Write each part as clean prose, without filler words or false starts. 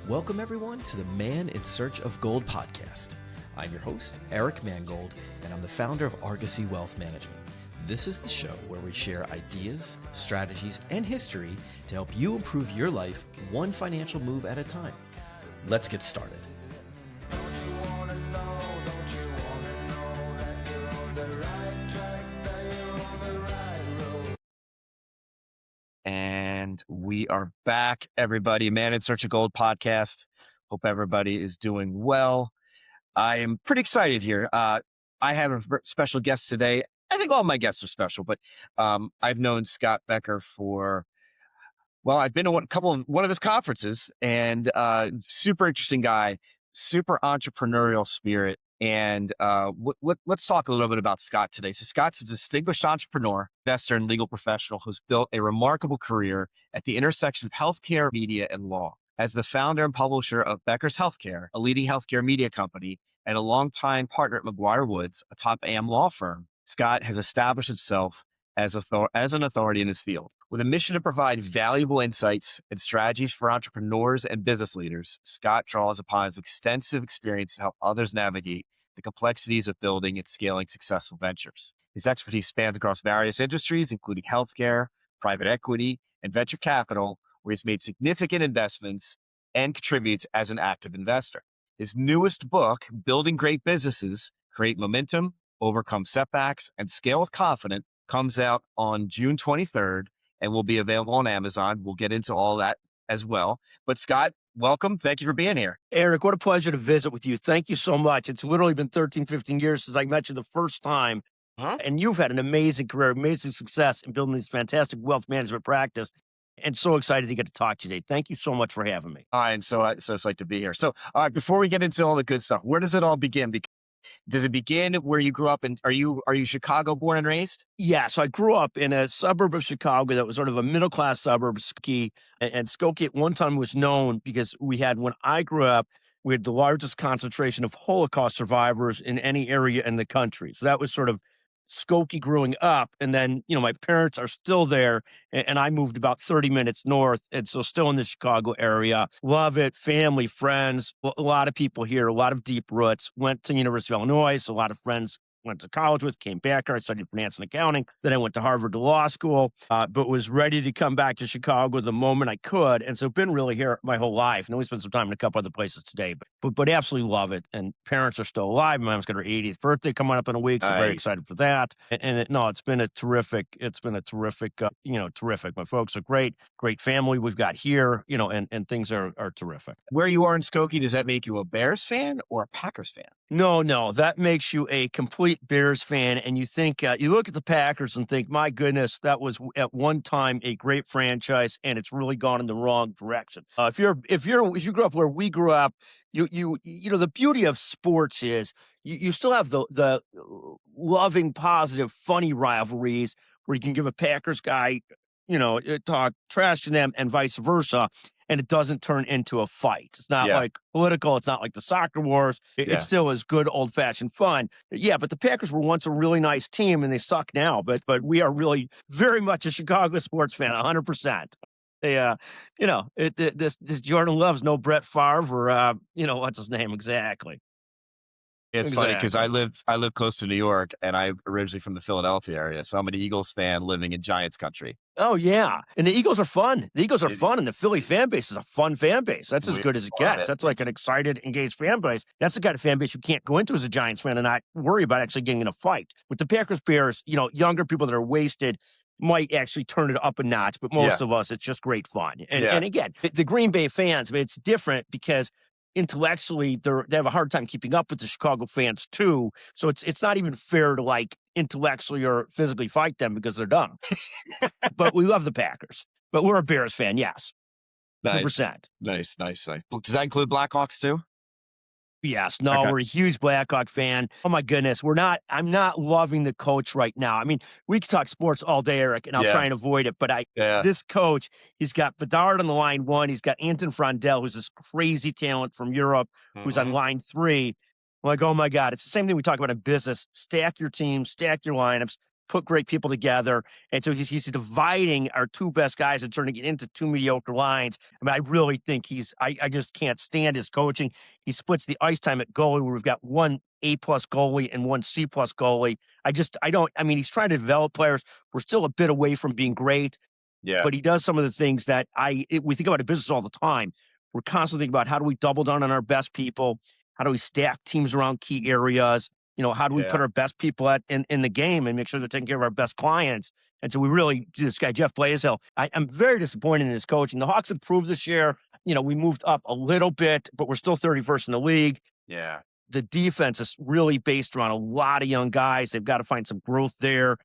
Welcome everyone to the Man in Search of Gold podcast. I'm your host, Eric Mangold, and I'm the founder of Argosy Wealth Management. This is the show where we share ideas, strategies, and history to help you improve your life one financial move at a time. Let's get started. And we are back, everybody. Man in Search of Gold podcast. Hope everybody is doing well. I am pretty excited here. I have a special guest today. I think all my guests are special, but I've known Scott Becker for, I've been to one of his conferences, and super interesting guy, super entrepreneurial spirit. And let's talk a little bit about Scott today. So Scott's a distinguished entrepreneur, investor, and legal professional who's built a remarkable career at the intersection of healthcare, media, and law. As the founder and publisher of Becker's Healthcare, a leading healthcare media company, and a longtime partner at McGuireWoods, a top AmLaw firm, Scott has established himself as an authority in his field. With a mission to provide valuable insights and strategies for entrepreneurs and business leaders, Scott draws upon his extensive experience to help others navigate the complexities of building and scaling successful ventures. His expertise spans across various industries, including healthcare, private equity, and venture capital, where he's made significant investments and contributes as an active investor. His newest book, Building Great Businesses, Create Momentum, Overcome Setbacks, and Scale with Confidence, comes out on June 23rd and will be available on Amazon. We'll get into all that as well. But Scott, welcome. Thank you for being here. Eric, what a pleasure to visit with you. Thank you so much. It's literally been 13, 15 years since I met you the first time. And you've had an amazing career, amazing success in building this fantastic wealth management practice. And so excited to get to talk today. Thank you so much for having me. I'm so psyched to be here. So, all right, before we get into all the good stuff, where does it all begin? Does it begin where you grew up? And are you Chicago born and raised? Yeah, so I grew up in a suburb of Chicago that was sort of a middle-class suburb, Skokie. And Skokie at one time was known because when I grew up, we had the largest concentration of Holocaust survivors in any area in the country. So that was sort of Skokie growing up. And then, my parents are still there, and I moved about 30 minutes north. And so still in the Chicago area. Love it. Family, friends, a lot of people here, a lot of deep roots. Went to University of Illinois, so a lot of friends went to college with, came back here. I studied finance and accounting. Then I went to Harvard Law School, but was ready to come back to Chicago the moment I could. And so been really here my whole life. And only spent some time in a couple other places today, but absolutely love it. And parents are still alive. My mom's got her 80th birthday coming up in a week. So very excited for that. It's been a terrific, terrific. My folks are great family we've got here, and things are terrific. Where you are in Skokie, does that make you a Bears fan or a Packers fan? No, that makes you a complete Bears fan. And you think, you look at the Packers and think, my goodness, that was at one time a great franchise, and it's really gone in the wrong direction. If you grew up where we grew up, the beauty of sports is you still have the loving, positive, funny rivalries where you can give a Packers guy, talk trash to them and vice versa, and it doesn't turn into a fight. It's not like political. It's not like the soccer wars. It still is good old-fashioned fun. But the Packers were once a really nice team, and they suck now. But we are really very much a Chicago sports fan, 100%. This Jordan Love's no Brett Favre or, what's his name exactly. It's funny because I live close to New York, and I'm originally from the Philadelphia area. So I'm an Eagles fan living in Giants country. Oh, yeah. And the Eagles are fun. And the Philly fan base is a fun fan base. That's as good as it gets. That's like an excited, engaged fan base. That's the kind of fan base you can't go into as a Giants fan and not worry about actually getting in a fight. With the Packers Bears, younger people that are wasted might actually turn it up a notch, but most of us, it's just great fun. And again, the Green Bay fans, it's different because intellectually they have a hard time keeping up with the Chicago fans too. So it's not even fair to intellectually or physically fight them because they're dumb. But we love the Packers. But we're a Bears fan, yes. 100%. Nice. Does that include Blackhawks too? Yes. No, we're a huge Blackhawk fan. Oh my goodness. I'm not loving the coach right now. I mean, we could talk sports all day, Eric, and I'll try and avoid it. But this coach, he's got Bedard on the line 1. He's got Anton Frondel, who's this crazy talent from Europe, who's on line 3. I'm like, oh my God. It's the same thing we talk about in business. Stack your team, stack your lineups, put great people together. And so he's dividing our two best guys and turning it into two mediocre lines. I mean, I really think I just can't stand his coaching. He splits the ice time at goalie where we've got one A+ goalie and one C+ goalie. I mean, he's trying to develop players. We're still a bit away from being great. Yeah. But he does some of the things that we think about in business all the time. We're constantly thinking about how do we double down on our best people? How do we stack teams around key areas? How do we put our best people in the game and make sure they're taking care of our best clients? And so we really do this guy, Jeff Blaisdell. I'm very disappointed in his coaching. The Hawks improved this year. We moved up a little bit, but we're still 31st in the league. Yeah. The defense is really based around a lot of young guys. They've got to find some growth there.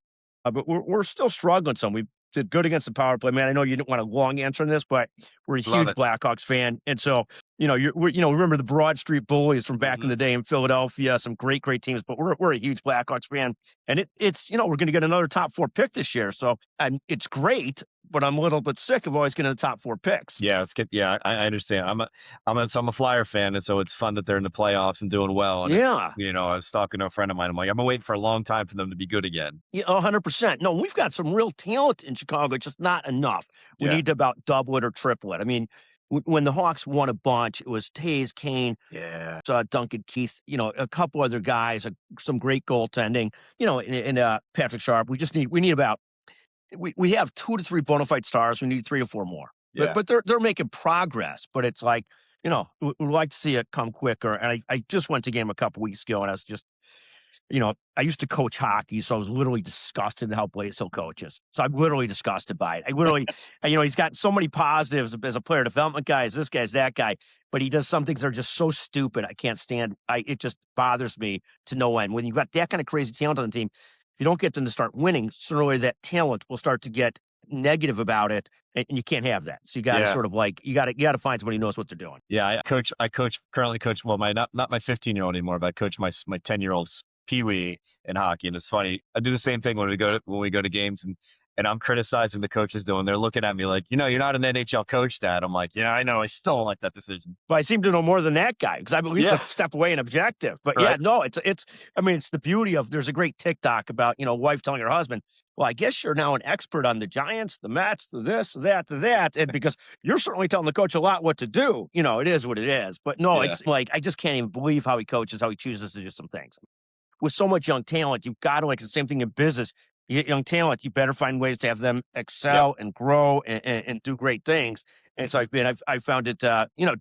But we're still struggling some. We did good against the power play. Man, I know you didn't want a long answer on this, but we're a huge Blackhawks fan. And so, remember the Broad Street Bullies from back in the day in Philadelphia, some great teams, but we're a huge Blackhawks fan. And it's we're going to get another top 4 pick this year. So it's great, but I'm a little bit sick of always getting the top 4 picks. Yeah, it's good. Yeah, I understand. I'm a Flyer fan, and so it's fun that they're in the playoffs and doing well. And yeah. I was talking to a friend of mine. I'm like, I've been waiting for a long time for them to be good again. Yeah, 100%. No, we've got some real talent in Chicago, just not enough. We need to about double it or triple it. I mean, when the Hawks won a bunch, it was Taze, Kane, Duncan Keith, a couple other guys, some great goaltending, and Patrick Sharp. We need about, we have 2 to 3 bona fide stars. We need 3 to 4 more. Yeah. But they're making progress. But it's like, we'd like to see it come quicker. And I just went to a game a couple weeks ago, and I was just, I used to coach hockey, so I was literally disgusted at how Blaisdell coaches. So I'm literally disgusted by it. I literally, he's got so many positives as a player development guy, as this guy, as that guy, but he does some things that are just so stupid. I can't stand. It just bothers me to no end. When you've got that kind of crazy talent on the team, if you don't get them to start winning, sooner or later that talent will start to get negative about it, and you can't have that. So you got to sort of like you got to find somebody who knows what they're doing. Yeah, I currently coach. Well, not my 15-year-old anymore, but I coach my 10-year-old's Pee-wee in hockey. And it's funny, I do the same thing when we go to games, and I'm criticizing the coaches doing. They're looking at me like, you're not an NHL coach, Dad. I'm like, yeah, I know. I still don't like that decision. But I seem to know more than that guy because I'm at least a step away and objective. But it's the beauty of, there's a great TikTok about, wife telling her husband, well, I guess you're now an expert on the Giants, the Mets, the this, that, the that. And because you're certainly telling the coach a lot what to do, it is what it is. But no, it's like, I just can't even believe how he coaches, how he chooses to do some things. With so much young talent, you've got to, like the same thing in business. You get young talent, you better find ways to have them excel and grow and do great things. And so I found it,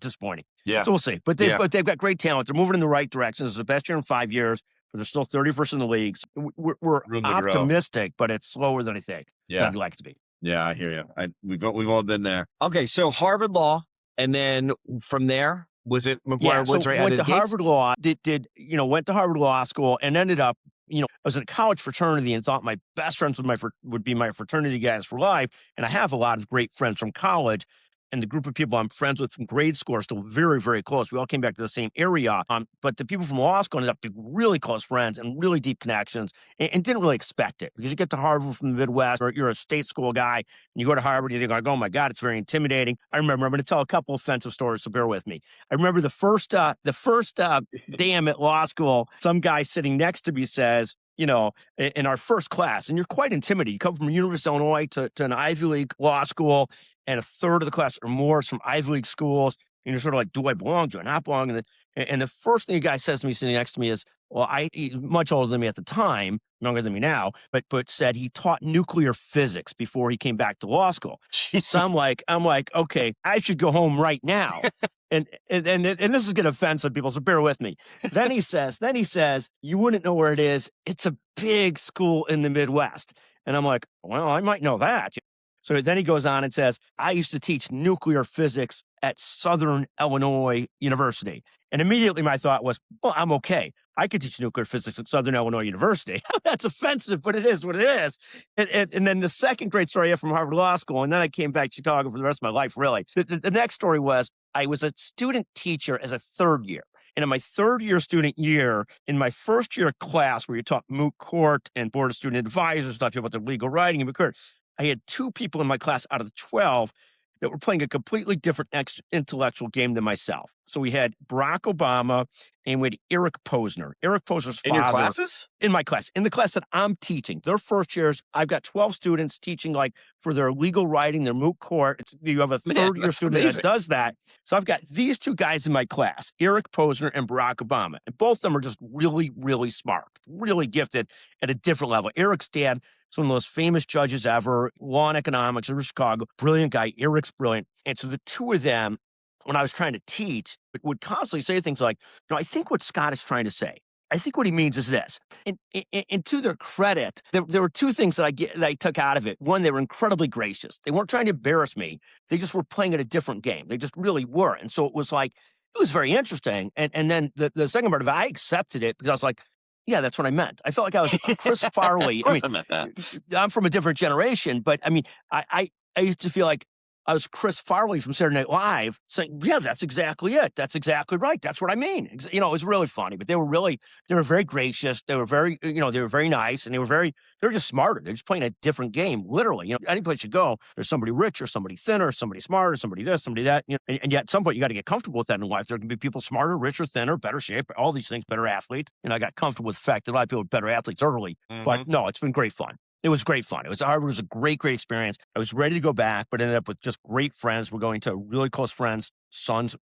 disappointing. Yeah. So we'll see. But they've got great talent. They're moving in the right direction. This is the best year in 5 years, but they're still 31st in the league. So we're optimistic, but it's slower than I think. Yeah. I'd like it to be. Yeah, I hear you. We've all been there. Okay, so Harvard Law, and then from there, was it McGuireWoods right out of the gates? Harvard Law, went to Harvard Law School and ended up, I was in a college fraternity and thought my best friends would be my fraternity guys for life. And I have a lot of great friends from college. And the group of people I'm friends with from grade school are still very, very close. We all came back to the same area. But the people from law school ended up being really close friends and really deep connections and didn't really expect it. Because you get to Harvard from the Midwest, or you're a state school guy, and you go to Harvard and you think, oh my God, it's very intimidating. I'm going to tell a couple offensive stories, so bear with me. I remember the first day I'm at law school, some guy sitting next to me says, in our first class, and you're quite intimidated. You come from University of Illinois to an Ivy League law school, and a third of the class or more is from Ivy League schools. And you're sort of like, do I belong? Do I not belong? And the first thing the guy says to me sitting next to me is, well, he's much older than me at the time, younger than me now, but said he taught nuclear physics before he came back to law school. So I'm like, okay, I should go home right now. And this is going to offend some people, so bear with me. Then he says, you wouldn't know where it is. It's a big school in the Midwest. And I'm like, well, I might know that. So then he goes on and says, I used to teach nuclear physics at Southern Illinois University. And immediately my thought was, well, I'm okay. I could teach nuclear physics at Southern Illinois University. That's offensive, but it is what it is. And then the second great story I have from Harvard Law School, and then I came back to Chicago for the rest of my life, really. The next story was, I was a student teacher as a third year. And in my third year student year, in my first year class where you taught moot court and board of student advisors, taught people about their legal writing and moot court, I had 2 people in my class out of the 12 that were playing a completely different intellectual game than myself. So we had Barack Obama and we had Eric Posner. Eric Posner's father. In your classes? In my class. In the class that I'm teaching. Their first years, I've got 12 students teaching like for their legal writing, their moot court. You have a third-year student that does that. So I've got these two guys in my class, Eric Posner and Barack Obama. And both of them are just really, really smart, really gifted at a different level. Eric's dad is one of the most famous judges ever, law and economics in Chicago. Brilliant guy. Eric's brilliant. And so the two of them, when I was trying to teach, would constantly say things like, I think what Scott is trying to say, I think what he means is this. And to their credit, there were two things that I took out of it. One, they were incredibly gracious. They weren't trying to embarrass me. They just were playing at a different game. They just really were. And so it was very interesting. And then the second part of it, I accepted it because I was like, yeah, that's what I meant. I felt like I was Chris Farley. I meant that. I'm from a different generation, but I mean, I used to feel like I was Chris Farley from Saturday Night Live saying, yeah, that's exactly it. That's exactly right. That's what I mean. It was really funny, but they were very gracious. They were very, they were very nice, and they were just smarter. They're just playing a different game, literally. Any place you go, there's somebody richer, somebody thinner, somebody smarter, somebody this, somebody that. And yet at some point you got to get comfortable with that in life. There can be people smarter, richer, thinner, better shape, all these things, better athletes. And I got comfortable with the fact that a lot of people are better athletes early. Mm-hmm. But no, it's been great fun. It was great fun. Harvard was a great, great experience. I was ready to go back, but ended up with just great friends. We're going to really close friends, sons,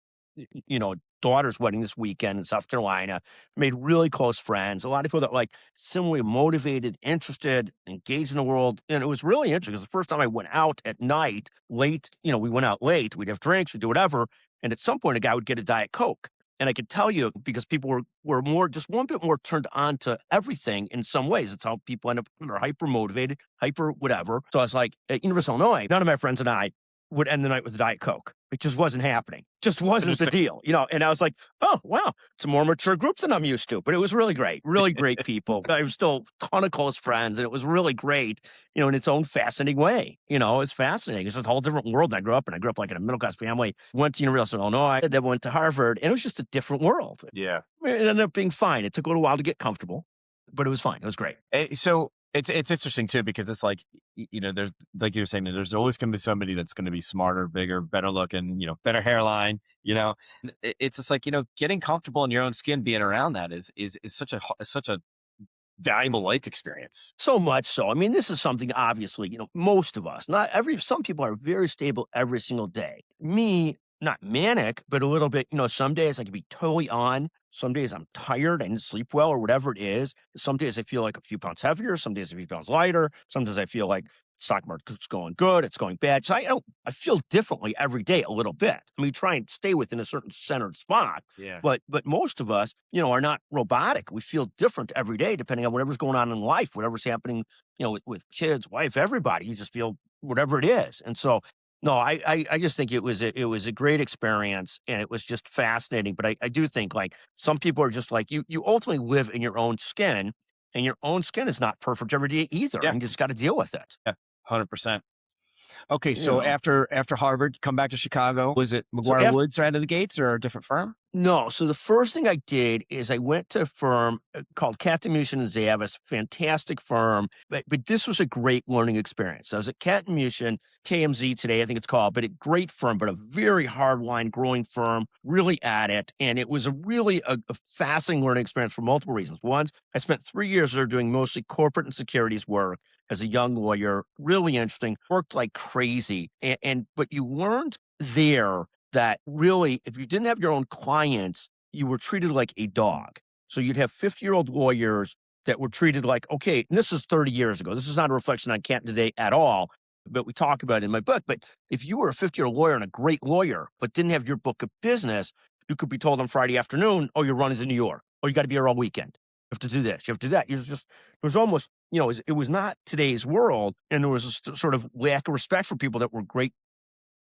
daughter's wedding this weekend in South Carolina. Made really close friends. A lot of people that were similarly motivated, interested, engaged in the world. And it was really interesting because the first time I went out at night, late, we went out late. We'd have drinks, we'd do whatever. And at some point, a guy would get a Diet Coke. And I could tell you because people were more, just one bit more turned on to everything in some ways. It's how people end up, they're hyper motivated, hyper whatever. So I was like, at University of Illinois, none of my friends and I would end the night with a Diet Coke. It just wasn't happening. Just wasn't the deal, And I was like, oh, wow, it's a more mature group than I'm used to. But it was really great people. I was still a ton of close friends, and it was really great, in its own fascinating way. It was fascinating. It's just a whole different world I grew up in. I grew up in a middle-class family, went to University of Illinois, then went to Harvard, and it was just a different world. Yeah. It ended up being fine. It took a little while to get comfortable, but it was fine. It was great. So it's interesting too, because it's there's, like you were saying, there's always going to be somebody that's going to be smarter, bigger, better looking, better hairline, it's just getting comfortable in your own skin, being around that is such a valuable life experience. So much so. I mean, this is something obviously, most of us, some people are very stable every single day. Me, not manic, but a little bit, some days I can be totally on. Some days I'm tired, I didn't sleep well or whatever it is. Some days I feel like a few pounds heavier. Some days a few pounds lighter. Sometimes I feel like stock market's going good, it's going bad. So I feel differently every day a little bit. I mean, try and stay within a certain centered spot. Yeah. But most of us, are not robotic. We feel different every day depending on whatever's going on in life, whatever's happening, with kids, wife, everybody. You just feel whatever it is. And so no, I just think it was a great experience, and it was just fascinating. But I do think some people are just you ultimately live in your own skin, and your own skin is not perfect every day either. Yeah. And you just got to deal with it. Yeah, 100%. Okay, so after Harvard, come back to Chicago. Was it McGuireWoods right out of the gates, or a different firm? No. So the first thing I did is I went to a firm called Catmusion and Zavis, fantastic firm. But this was a great learning experience. I was at Catmusion, KMZ today, I think it's called, but a great firm, but a very hardline growing firm, really at it. And it was a fascinating learning experience for multiple reasons. One, I spent 3 years there doing mostly corporate and securities work as a young lawyer, really interesting, worked like crazy. But you learned there that really, if you didn't have your own clients, you were treated like a dog. So you'd have 50-year-old lawyers that were treated like, okay, and this is 30 years ago. This is not a reflection on Canton today at all, but we talk about it in my book. But if you were a 50-year-old lawyer and a great lawyer, but didn't have your book of business, you could be told on Friday afternoon, oh, you're running to New York. Oh, you got to be here all weekend. You have to do this. You have to do that. It was almost, it was not today's world. And there was a sort of lack of respect for people that were great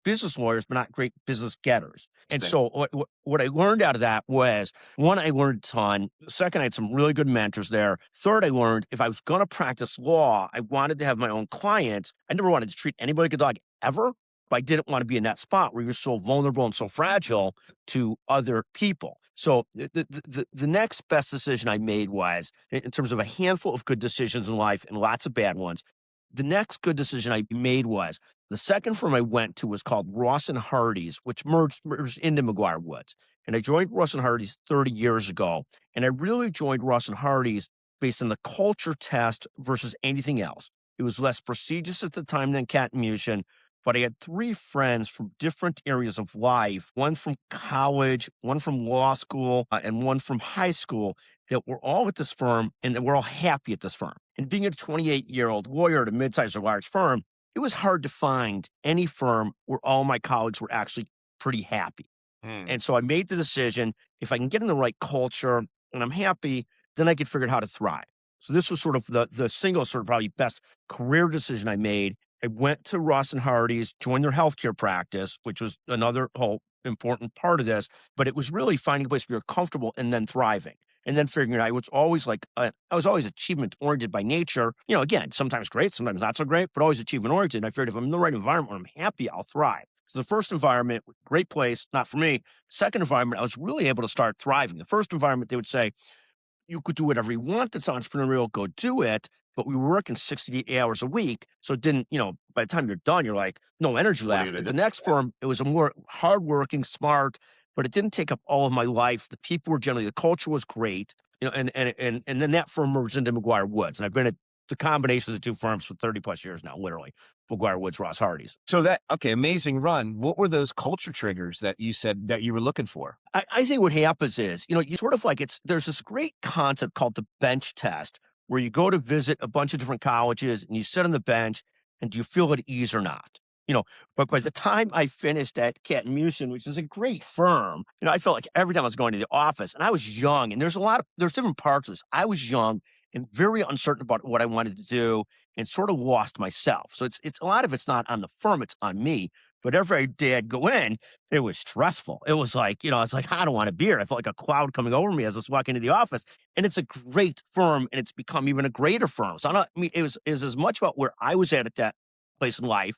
business lawyers, but not great business getters. And so what I learned out of that was, one, I learned a ton. Second, I had some really good mentors there. Third, I learned if I was going to practice law, I wanted to have my own clients. I never wanted to treat anybody like a dog ever, but I didn't want to be in that spot where you're so vulnerable and so fragile to other people. So the next best decision I made was, in terms of a handful of good decisions in life and lots of bad ones, the next good decision I made was the second firm I went to was called Ross and Hardy's, which merged into McGuireWoods. And I joined Ross and Hardy's 30 years ago. And I really joined Ross and Hardy's based on the culture test versus anything else. It was less prestigious at the time than Cat and Mushin, but I had three friends from different areas of life, one from college, one from law school, and one from high school, that were all at this firm and that were all happy at this firm. And being a 28-year-old lawyer at a mid-sized or large firm, it was hard to find any firm where all my colleagues were actually pretty happy. And so I made the decision, if I can get in the right culture and I'm happy, then I could figure out how to thrive. So this was sort of the single sort of probably best career decision I made. I went to Ross and Hardy's, joined their healthcare practice, which was another whole important part of this, but it was really finding a place where you're comfortable and then thriving. And then figuring out I was always I was always achievement oriented by nature. Again, sometimes great, sometimes not so great, but always achievement oriented. And I figured if I'm in the right environment where I'm happy, I'll thrive. So the first environment, great place, not for me. Second environment, I was really able to start thriving. The first environment, they would say, you could do whatever you want that's entrepreneurial, go do it. But we were working 68 hours a week. So it didn't, by the time you're done, you're like, no energy left. At the next firm, it was a more hardworking, smart, but it didn't take up all of my life. The people were generally, the culture was great. And then that firm merged into McGuireWoods. And I've been at the combination of the two firms for 30 plus years now, literally. McGuireWoods, Ross Hardy's. So amazing run. What were those culture triggers that you said that you were looking for? I think what happens is, you sort of there's this great concept called the bench test, where you go to visit a bunch of different colleges and you sit on the bench and do you feel at ease or not? But by the time I finished at Cat and Mushin, which is a great firm, I felt like every time I was going to the office, and I was young, and there's different parts of this. I was young and very uncertain about what I wanted to do and sort of lost myself. So it's a lot of it's not on the firm, it's on me. But every day I'd go in, it was stressful. It was like, I was like, I don't want to be here. I felt like a cloud coming over me as I was walking into the office. And it's a great firm, and it's become even a greater firm. So it was as much about where I was at that place in life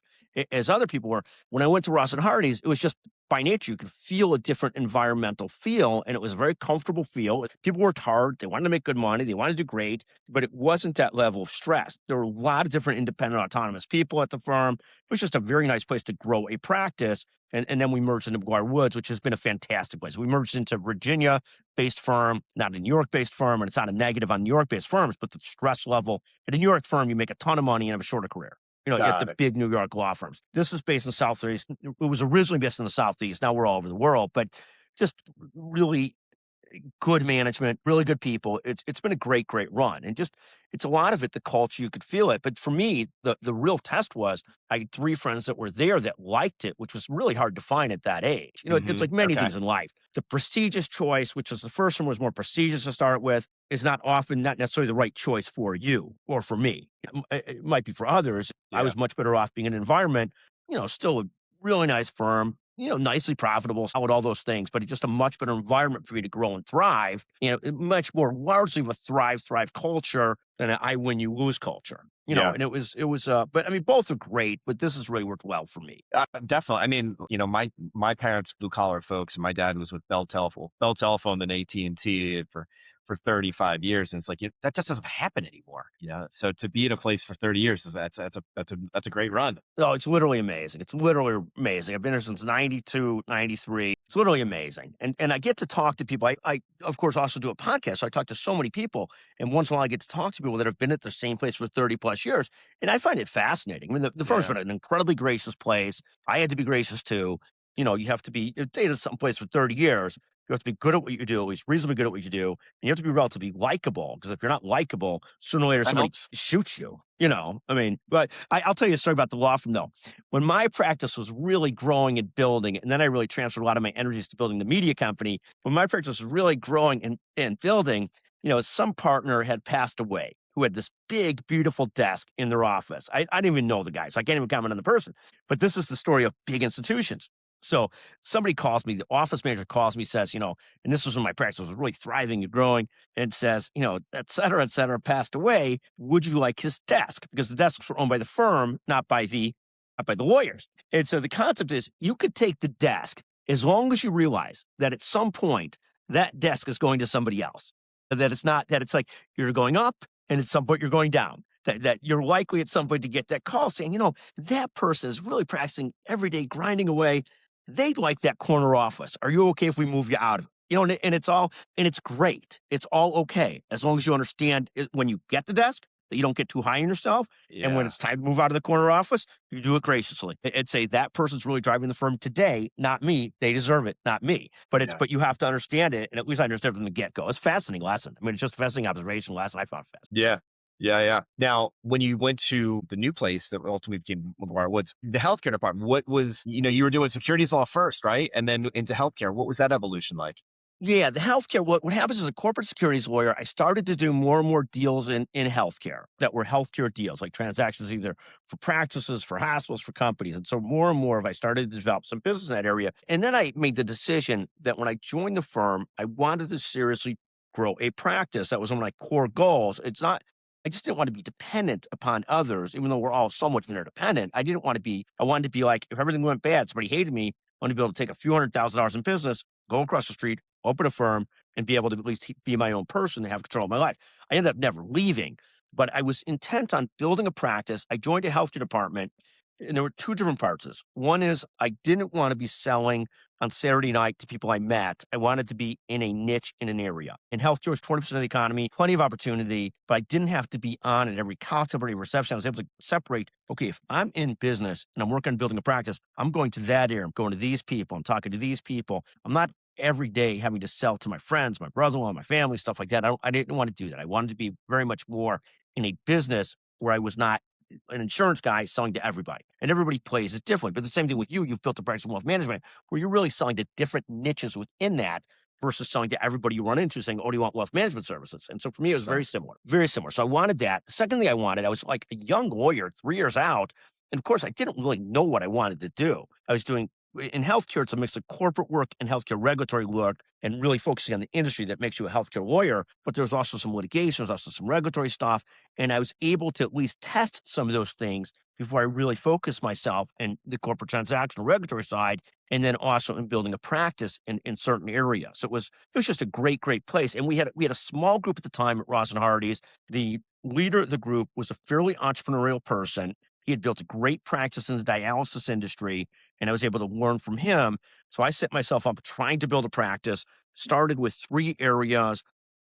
as other people were. When I went to Ross and Hardy's, it was just by nature, you could feel a different environmental feel, and it was a very comfortable feel. People worked hard. They wanted to make good money. They wanted to do great, but it wasn't that level of stress. There were a lot of different independent, autonomous people at the firm. It was just a very nice place to grow a practice. And then we merged into McGuireWoods, which has been a fantastic place. We merged into Virginia-based firm, not a New York-based firm, and it's not a negative on New York-based firms, but the stress level. At a New York firm, you make a ton of money and have a shorter career. At the big New York law firms. This is based in the Southeast. It was originally based in the Southeast. Now we're all over the world, but just really good management, really good people. It's been a great run. And just, it's a lot of it, the culture, you could feel it. But for me, the real test was I had three friends that were there that liked it, which was really hard to find at that age. It's like many things in life. The prestigious choice, which is the first one was more prestigious to start with, is not necessarily the right choice for you or for me. It might be for others. Yeah. I was much better off being in an environment, still a really nice firm, nicely profitable, solid, all those things, but it's just a much better environment for me to grow and thrive. Much more largely of a thrive culture than I win, you lose culture. And it was, but I mean, both are great, but this has really worked well for me. Definitely. I mean, my parents, blue collar folks, and my dad was with Bell Telephone, then AT&T for 35 years. And it's like, that just doesn't happen anymore. So to be in a place for 30 years, that's a great run. Oh, it's literally amazing. It's literally amazing. I've been here since 92, 93. It's literally amazing. And I get to talk to people. I of course, also do a podcast. So I talk to so many people. And once in a while, I get to talk to people that have been at the same place for 30 plus years. And I find it fascinating. I mean, the firm's been an incredibly gracious place. I had to be gracious too. You have to be, stayed at some place for 30 years. You have to be good at what you do, at least reasonably good at what you do. And you have to be relatively likable, because if you're not likable, sooner or later somebody shoots you. But I'll tell you a story about the law firm, though. When my practice was really growing and building, and then I really transferred a lot of my energies to building the media company. When my practice was really growing and building, some partner had passed away who had this big, beautiful desk in their office. I didn't even know the guy, so I can't even comment on the person. But this is the story of big institutions. So somebody calls me, the office manager calls me, says, and this was when my practice was really thriving and growing, and says, et cetera, passed away. Would you like his desk? Because the desks were owned by the firm, not by the lawyers. And so the concept is you could take the desk as long as you realize that at some point that desk is going to somebody else. That it's like you're going up and at some point you're going down. that you're likely at some point to get that call saying, that person is really practicing every day, grinding away. They'd like that corner office. Are you okay if we move you out of it? And it's great. It's all okay as long as you understand when you get the desk that you don't get too high on yourself. And when Yeah. it's time to move out of the corner office, you do it graciously and say that person's really driving the firm today, not me. They deserve it, not me. But you have to understand it. And at least I understood from the get-go. It's a fascinating lesson. I mean, it's just a fascinating observation lesson I found fascinating. Yeah. Yeah. Now, when you went to the new place that ultimately became McGuireWoods, the healthcare department, what was, you were doing securities law first, right? And then into healthcare. What was that evolution like? Yeah, the healthcare, what happens as a corporate securities lawyer, I started to do more and more deals in healthcare that were healthcare deals, like transactions either for practices, for hospitals, for companies. And so more and more of I started to develop some business in that area. And then I made the decision that when I joined the firm, I wanted to seriously grow a practice. That was one of my core goals. I just didn't want to be dependent upon others, even though we're all somewhat interdependent. I wanted to be like, if everything went bad, somebody hated me, I wanted to be able to take a few $100,000 in business, go across the street, open a firm, and be able to at least be my own person and have control of my life. I ended up never leaving, but I was intent on building a practice. I joined a healthcare department, and there were two different parts of this. One is I didn't want to be selling on Saturday night to people I met. I wanted to be in a niche in an area. And healthcare was 20% of the economy, plenty of opportunity, but I didn't have to be on at every cocktail party reception. I was able to separate, okay, if I'm in business and I'm working on building a practice, I'm going to that area. I'm going to these people. I'm talking to these people. I'm not every day having to sell to my friends, my brother-in-law, my family, stuff like that. I didn't want to do that. I wanted to be very much more in a business where I was not an insurance guy selling to everybody. And everybody plays it differently. But the same thing with you. You've built a practice of wealth management where you're really selling to different niches within that versus selling to everybody you run into saying, oh, do you want wealth management services? And so for me, it was very similar, very similar. So I wanted that. The second thing I was like a young lawyer, 3 years out. And of course, I didn't really know what I wanted to do. I was doing in healthcare, it's a mix of corporate work and healthcare regulatory work and really focusing on the industry that makes you a healthcare lawyer. But there's also some litigation, there's also some regulatory stuff. And I was able to at least test some of those things before I really focused myself in the corporate transactional regulatory side, and then also in building a practice in certain areas. So it was just a great, great place. And we had a small group at the time at Ross and Hardy's. The leader of the group was a fairly entrepreneurial person. He had built a great practice in the dialysis industry, and I was able to learn from him. So I set myself up trying to build a practice, started with 3 areas.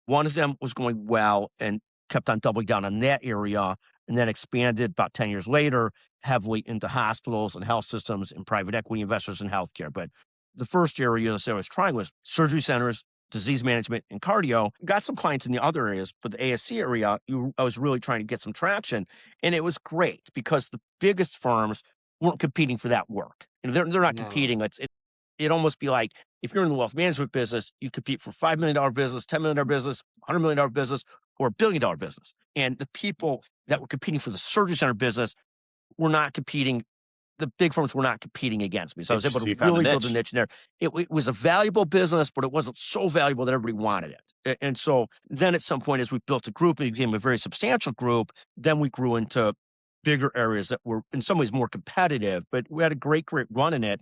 One of them was going well and kept on doubling down on that area, and then expanded about 10 years later heavily into hospitals and health systems and private equity investors in healthcare. But the first area that I was trying was surgery centers, disease management, and cardio. Got some clients in the other areas, but the ASC area, I was really trying to get some traction. And it was great because the biggest firms weren't competing for that work. They're not competing. It almost be like if you're in the wealth management business, you compete for $5 million business, $10 million business, $100 million business, or $1 billion business. And the people that were competing for the surgery center business were not competing. The big firms were not competing against me. So I was able to really build a niche in there. It was a valuable business, but it wasn't so valuable that everybody wanted it. And so then at some point, as we built a group, it became a very substantial group. Then we grew into bigger areas that were in some ways more competitive, but we had a great, great run in it.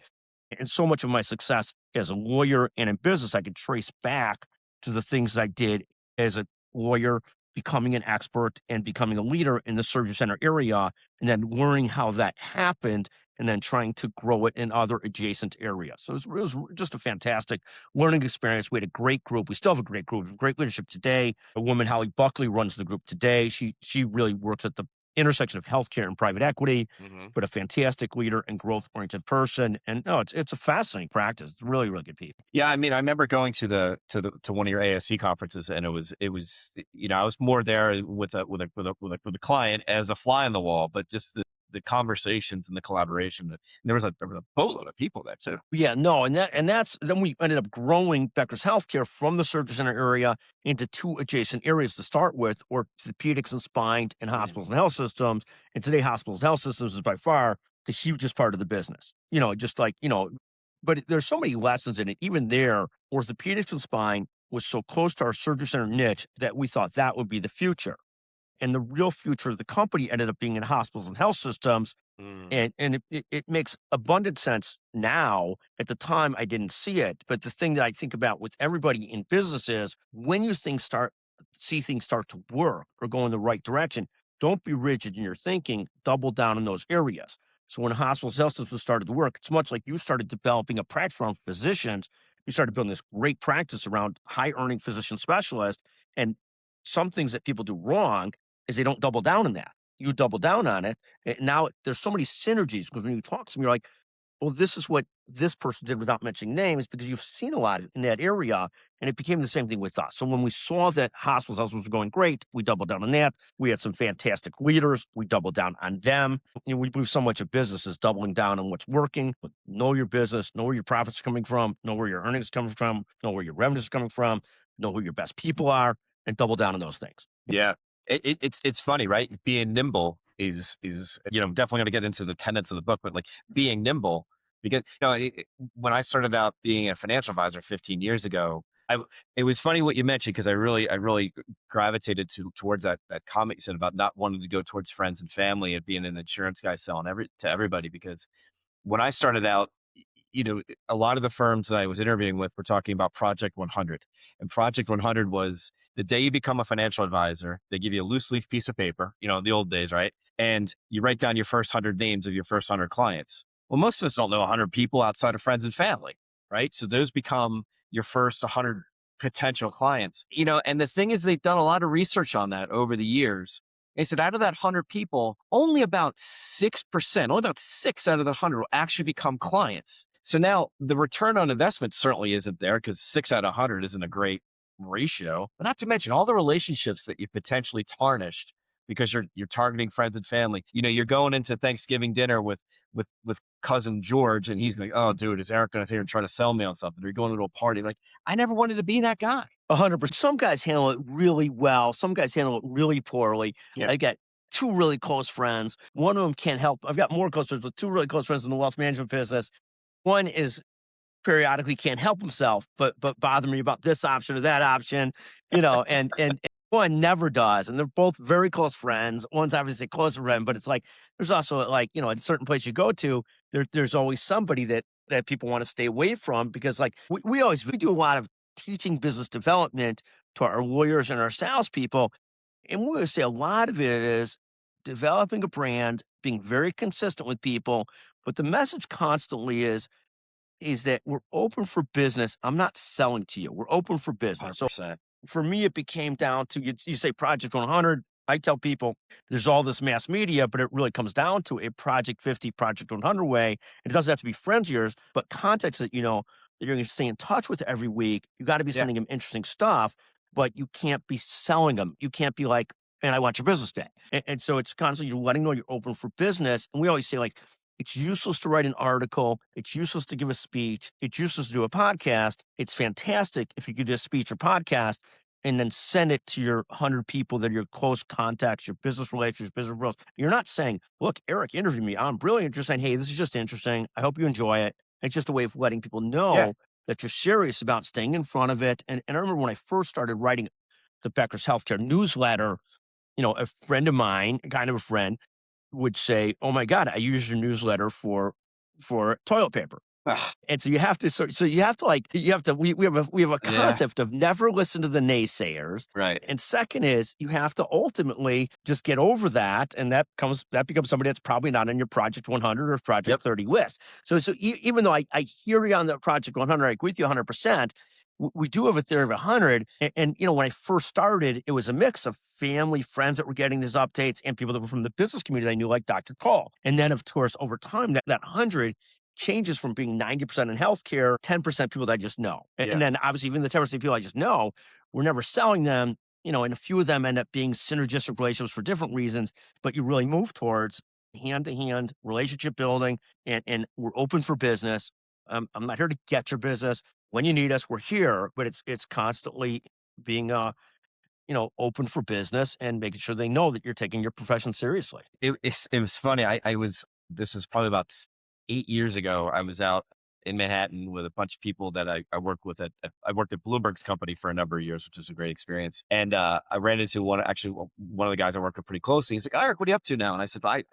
And so much of my success as a lawyer and in business, I could trace back to the things I did as a lawyer, becoming an expert and becoming a leader in the surgery center area, and then learning how that happened and then trying to grow it in other adjacent areas. So it was just a fantastic learning experience. We had a great group. We still have a great group. We have great leadership today. A woman, Holly Buckley, runs the group today. She really works at the intersection of healthcare and private equity, but a fantastic leader and growth-oriented person. And no, it's a fascinating practice. It's really, really good people. Yeah, I mean, I remember going to one of your ASC conferences, and it was I was more there with a client as a fly on the wall, but just the conversations and the collaboration. And there was a boatload of people there too. Yeah, no, and that's then we ended up growing Becker's Healthcare from the surgery center area into 2 adjacent areas to start with, orthopedics and spine and hospitals and health systems. And today, hospitals and health systems is by far the hugest part of the business. But there's so many lessons in it. Even there, orthopedics and spine was so close to our surgery center niche that we thought that would be the future. And the real future of the company ended up being in hospitals and health systems. And it makes abundant sense now. At the time, I didn't see it. But the thing that I think about with everybody in business is when you see things start to work or go in the right direction, Don't be rigid in your thinking, double down in those areas. So when hospitals health systems started to work, it's much like you started developing a practice around physicians. You started building this great practice around high earning physician specialists. And some things that people do wrong is they don't double down on that. You double down on it. And now there's so many synergies because when you talk to them, you're like, well, this is what this person did without mentioning names because you've seen a lot in that area. And it became the same thing with us. So when we saw that hospitals were going great, we doubled down on that. We had some fantastic leaders. We doubled down on them. We believe so much of business is doubling down on what's working. But know your business, know where your profits are coming from, know where your earnings are coming from, know where your revenues are coming from, know who your best people are, and double down on those things. Yeah. It's funny, right? Being nimble is definitely going to get into the tenets of the book, but like being nimble because when I started out being a financial advisor 15 years ago, it was funny what you mentioned because I really gravitated towards that comment you said about not wanting to go towards friends and family and being an insurance guy selling to everybody because when I started out, a lot of the firms that I was interviewing with were talking about Project 100. And Project 100 was the day you become a financial advisor, they give you a loose leaf piece of paper, the old days, right? And you write down your first 100 names of your first 100 clients. Well, most of us don't know 100 people outside of friends and family, right? So those become your first 100 potential clients, and the thing is, they've done a lot of research on that over the years. They said out of that 100 people, only about 6%, only about 6 out of the 100 will actually become clients. So now the return on investment certainly isn't there because 6 out of 100 isn't a great ratio, but not to mention all the relationships that you potentially tarnished because you're targeting friends and family. You're going into Thanksgiving dinner with cousin George and he's going, oh, dude, is Eric going to try to sell me on something? Or you're going to a party. Like, I never wanted to be that guy. 100%. Some guys handle it really well. Some guys handle it really poorly. Yeah. I got two really close friends. One of them can't help. I've got more close friends, but two really close friends in the wealth management business. One is periodically can't help himself, but bother me about this option or that option, and one never does. And they're both very close friends. One's obviously a close friend, but it's like there's also like, in certain place you go to, there's always somebody that people want to stay away from because like we do a lot of teaching business development to our lawyers and our salespeople. And we always say a lot of it is developing a brand, being very consistent with people. But the message constantly is that we're open for business. I'm not selling to you. We're open for business. 100%. So for me, it became down to you say Project 100. I tell people there's all this mass media, but it really comes down to a Project 50, Project 100 way. It doesn't have to be friends of yours, but contacts that that you're going to stay in touch with every week. You got to be sending them interesting stuff, but you can't be selling them. You can't be like, and I want your business day. And so it's constantly you're letting know you're open for business. And we always say like, it's useless to write an article. It's useless to give a speech. It's useless to do a podcast. It's fantastic if you could just speech or podcast and then send it to your 100 people that are your close contacts, your business relationships, business bros. You're not saying, look, Eric, interview me. I'm brilliant. You're saying, hey, this is just interesting. I hope you enjoy it. It's just a way of letting people know that you're serious about staying in front of it. And I remember when I first started writing the Becker's Healthcare newsletter, a friend of mine, kind of a friend, would say, oh my God, I use your newsletter for toilet paper. And so you have to, we have a concept of never listen to the naysayers. Right. And second is you have to ultimately just get over that. And that becomes somebody that's probably not on your Project 100 or Project 30 list. So even though I hear you on the Project 100, I agree with you 100%. We do have a theory of 100. And when I first started, it was a mix of family, friends that were getting these updates and people that were from the business community I knew, like Dr. Cole. And then, of course, over time, that 100 changes from being 90% in healthcare, 10% people that I just know. And then obviously, even the 10% people I just know, we're never selling them, and a few of them end up being synergistic relationships for different reasons, but you really move towards hand-to-hand relationship building, and we're open for business. I'm not here to get your business. When you need us, we're here, but it's constantly being, open for business and making sure they know that you're taking your profession seriously. It was funny. This was probably about 8 years ago. I was out in Manhattan with a bunch of people that I worked with I worked at Bloomberg's company for a number of years, which was a great experience. And I ran into one of the guys I work with pretty closely. He's like, Eric, what are you up to now? And I said, I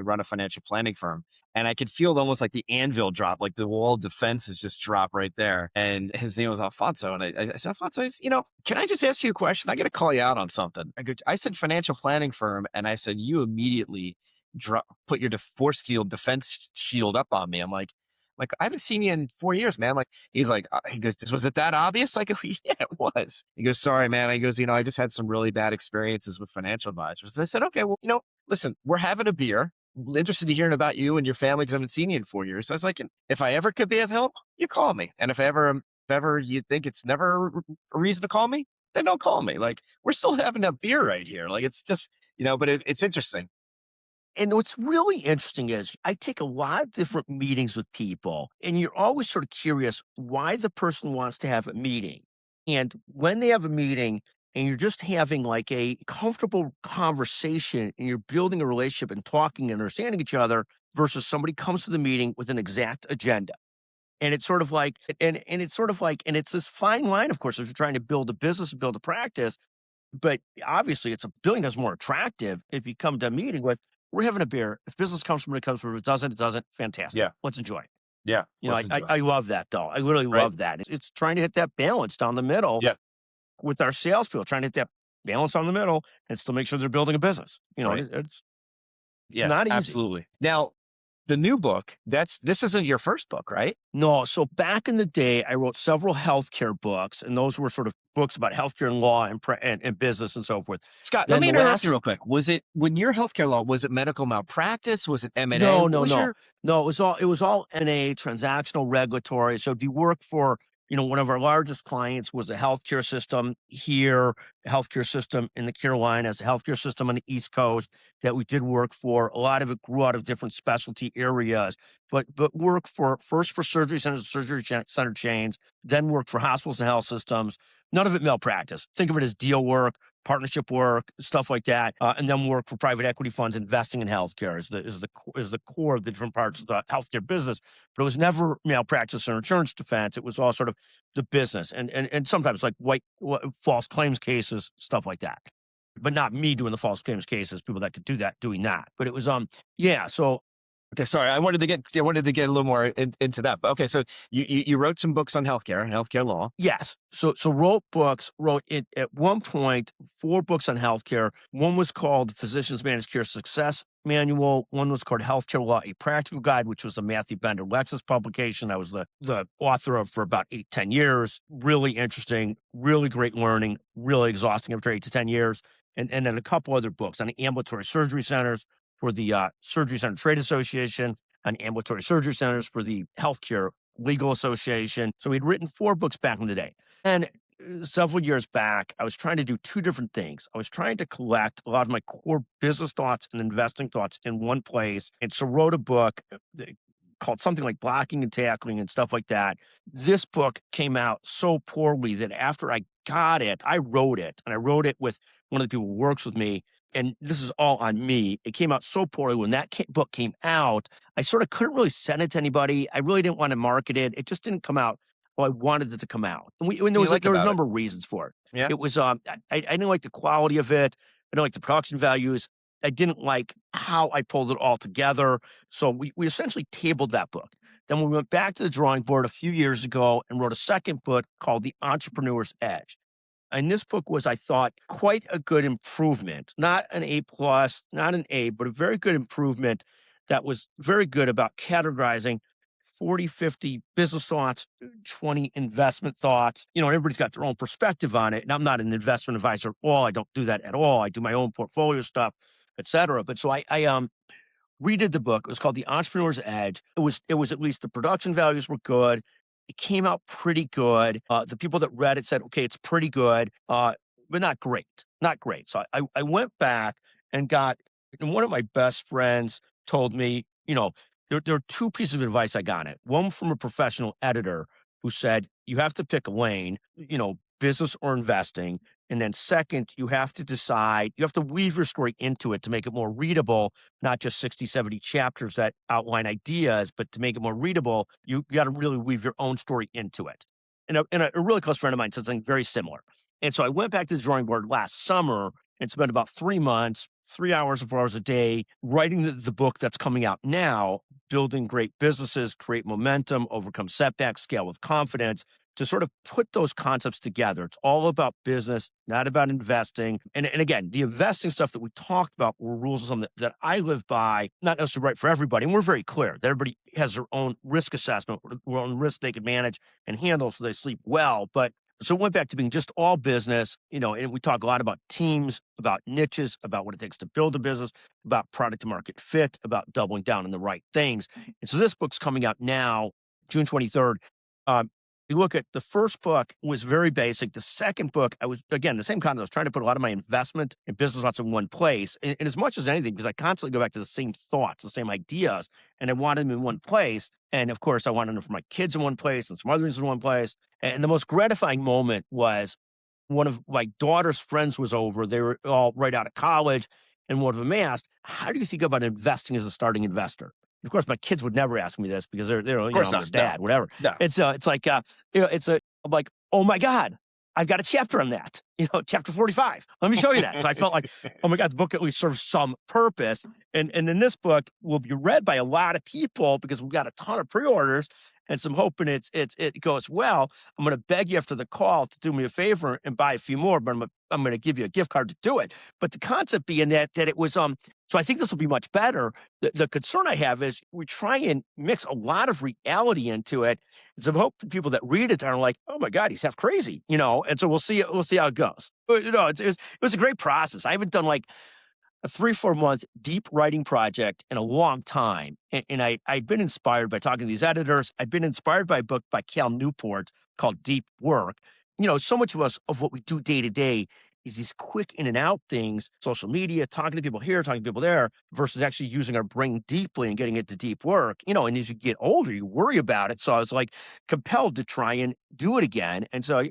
run a financial planning firm. And I could feel almost like the anvil drop, like the wall of defense is just drop right there. And his name was Alfonso. And I said, Alfonso, can I just ask you a question? I got to call you out on something. I said financial planning firm. And I said, you immediately put your force field defense shield up on me. I'm like, I haven't seen you in 4 years, man. Like, he goes, was it that obvious? I go, yeah, it was. He goes, sorry, man. He goes, I just had some really bad experiences with financial advisors. And I said, okay, well, listen, we're having a beer. I'm interested in hearing about you and your family because I haven't seen you in 4 years. So I was like, if I ever could be of help, you call me. And if ever you think it's never a reason to call me, then don't call me. Like, we're still having a beer right here. Like, it's just, but it's interesting. And what's really interesting is I take a lot of different meetings with people, and you're always sort of curious why the person wants to have a meeting. And when they have a meeting and you're just having like a comfortable conversation and you're building a relationship and talking and understanding each other versus somebody comes to the meeting with an exact agenda. And it's sort of like, and it's this fine line, of course, if you're trying to build a business and build a practice. But obviously, it's a billion times more attractive if you come to a meeting with, we're having a beer. If business comes from it, it comes from it. If it doesn't, it doesn't. Fantastic. Yeah. Let's enjoy it. Yeah. I love that, though. I literally love that. It's trying to hit that balance down the middle with our salespeople, trying to hit that balance down the middle and still make sure they're building a business. It's not easy. Absolutely. Now, the new book, this isn't your first book, right? No. So back in the day, I wrote several healthcare books, and those were sort of books about healthcare and law and business and so forth. Scott, let me interrupt you real quick. Was it, when your healthcare law, was it medical malpractice? Was it M&A? No. No, it was all NA, transactional regulatory. So it'd be work for, one of our largest clients was a healthcare system here, a healthcare system in the Carolinas, a healthcare system on the East Coast that we did work for. A lot of it grew out of different specialty areas, but work first for surgery centers, surgery center chains, then work for hospitals and health systems. None of it malpractice. Think of it as deal work, partnership work, stuff like that, and then work for private equity funds investing in healthcare is the core of the different parts of the healthcare business. But it was never malpractice or insurance defense. It was all sort of the business and sometimes like false claims cases, stuff like that. But not me doing the false claims cases. People that could do that doing that. But it was So okay, sorry. I wanted to get a little more into that. But okay, so you wrote some books on healthcare law. Yes. So wrote it at one point, 4 books on healthcare. One was called Physicians Managed Care Success Manual. One was called Healthcare Law, A Practical Guide, which was a Matthew Bender Lexis publication. I was the author of for about 8-10 years. Really interesting, really great learning, really exhausting after 8 to 10 years. And then a couple other books on ambulatory surgery centers for the Surgery Center Trade Association, and ambulatory surgery centers for the Healthcare Legal Association. So we'd written 4 books back in the day. And several years back, I was trying to do 2 different things. I was trying to collect a lot of my core business thoughts and investing thoughts in one place. And so wrote a book called something like Blocking and Tackling and stuff like that. This book came out so poorly that after I got it, I wrote it. And I wrote it with one of the people who works with me. And this is all on me. It came out so poorly. When that book came out, I sort of couldn't really send it to anybody. I really didn't want to market it. It just didn't come out. Well, I wanted it to come out. And there was a number of reasons for it. Yeah. It was, I didn't like the quality of it. I didn't like the production values. I didn't like how I pulled it all together. So we essentially tabled that book. Then we went back to the drawing board a few years ago and wrote a second book called The Entrepreneur's Edge. And this book was, I thought, quite a good improvement. Not an A+, not an A, but a very good improvement that was very good about categorizing 40, 50 business thoughts, 20 investment thoughts. Everybody's got their own perspective on it. And I'm not an investment advisor at all. I don't do that at all. I do my own portfolio stuff, et cetera. But so I redid the book. It was called The Entrepreneur's Edge. It was at least the production values were good. It came out pretty good. The people that read it said, okay, it's pretty good, but not great. Not great. So I went back and one of my best friends told me, there are 2 pieces of advice I got it. One from a professional editor who said, you have to pick a lane, business or investing. And then second, you have to decide, you have to weave your story into it to make it more readable, not just 60, 70 chapters that outline ideas, but to make it more readable, you got to really weave your own story into it. And a really close friend of mine said something very similar. And so I went back to the drawing board last summer and spent about 3 months 3 hours or 4 hours a day writing the book that's coming out now, Building Great Businesses, Create Momentum, Overcome Setbacks, Scale with Confidence, to sort of put those concepts together. It's all about business, not about investing. And again, the investing stuff that we talked about were rules of something that I live by, not necessarily right for everybody. And we're very clear that everybody has their own risk assessment, their own risk they can manage and handle so they sleep well. But so it went back to being just all business, and we talk a lot about teams, about niches, about what it takes to build a business, about product to market fit, about doubling down on the right things. And so this book's coming out now, June 23rd. You look at the first book was very basic. The second book, I was, again, the same concept. I was trying to put a lot of my investment and business thoughts in one place. And as much as anything, because I constantly go back to the same thoughts, the same ideas, and I wanted them in one place. And of course, I wanted them for my kids in one place and some other things in one place. And the most gratifying moment was one of my daughter's friends was over. They were all right out of college. And one of them asked, how do you think about investing as a starting investor? Of course, my kids would never ask me this because they're their dad, whatever. No. It's like, I'm like, oh my God, I've got a chapter on that, chapter 45. Let me show you that. So I felt like, oh my God, the book at least serves some purpose. And then this book will be read by a lot of people because we've got a ton of pre-orders. And so I'm hoping it goes well. I'm going to beg you after the call to do me a favor and buy a few more, but I'm going to give you a gift card to do it. But the concept being that it was, so I think this will be much better. The concern I have is we try and mix a lot of reality into it. And so I'm hoping people that read it are like, oh my God, he's half crazy, And so we'll see how it goes. But, it was a great process. I haven't done like a 3-4 month deep writing project in a long time. And I'd been inspired by talking to these editors. I'd been inspired by a book by Cal Newport called Deep Work. So much of us, of what we do day to day is these quick in and out things, social media, talking to people here, talking to people there, versus actually using our brain deeply and getting it to deep work. And as you get older, you worry about it. So I was like compelled to try and do it again. And so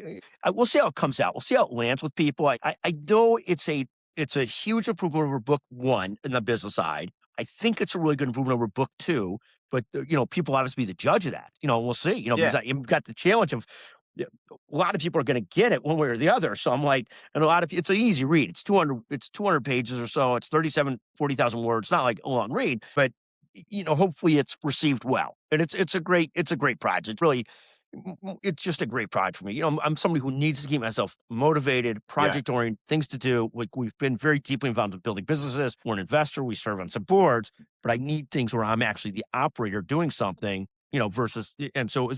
we'll see how it comes out. We'll see how it lands with people. I know it's a huge improvement over book 1 in the business side. I think it's a really good improvement over book 2, but people obviously be the judge of that. We'll see. Because you've got the challenge of a lot of people are going to get it one way or the other. So I'm like, and it's an easy read. It's 200 pages or so. It's 40,000 words. It's not like a long read, but hopefully it's received well. And it's a great project. Really, it's just a great project for me. I'm somebody who needs to keep myself motivated, project-oriented, things to do. Like we've been very deeply involved in building businesses. We're an investor. We serve on some boards, but I need things where I'm actually the operator doing something, versus, and so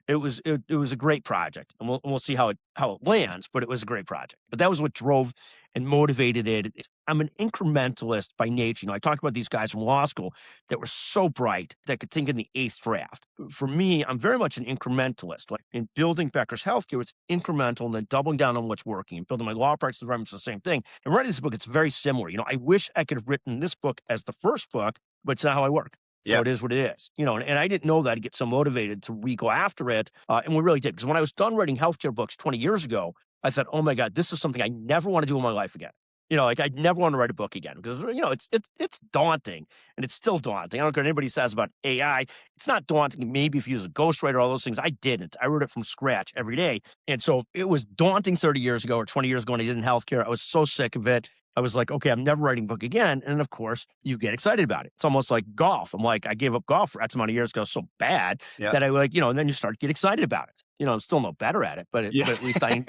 it was a great project, and we'll see how it lands, but it was a great project. But that was what drove and motivated it. I'm an incrementalist by nature. I talked about these guys from law school that were so bright that could think in the 8th draft. For me, I'm very much an incrementalist. Like in building Becker's healthcare, it's incremental and then doubling down on what's working. And building my law practice environment is the same thing. And writing this book, it's very similar. I wish I could have written this book as the first book, but it's not how I work. So it is what it is, and I didn't know that I'd get so motivated to go after it. And we really did. Because when I was done writing healthcare books 20 years ago, I thought, oh my God, this is something I never want to do in my life again. I'd never want to write a book again because, it's daunting, and it's still daunting. I don't care what anybody says about AI. It's not daunting. Maybe if you use a ghostwriter, all those things. I didn't. I wrote it from scratch every day. And so it was daunting 30 years ago or 20 years ago when I did in healthcare. I was so sick of it. I was like, okay, I'm never writing a book again. And of course, you get excited about it. It's almost like golf. I'm like, I gave up golf for X amount of years ago so bad that I and then you start to get excited about it. I'm still no better at it, but at least I'm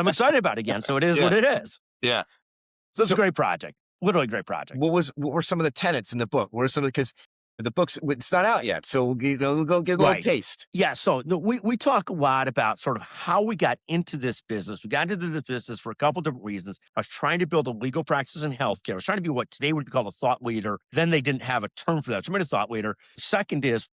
excited about it again. So it is what it is. Yeah. So it's a great project, literally great project. What were some of the tenets in the book? What were some of because the book's it's not out yet, so we'll go get a little taste. Yeah, so we talk a lot about sort of how we got into this business. We got into this business for a couple different reasons. I was trying to build a legal practice in healthcare. I was trying to be what today would be called a thought leader. Then they didn't have a term for that, so I made a thought leader. Second is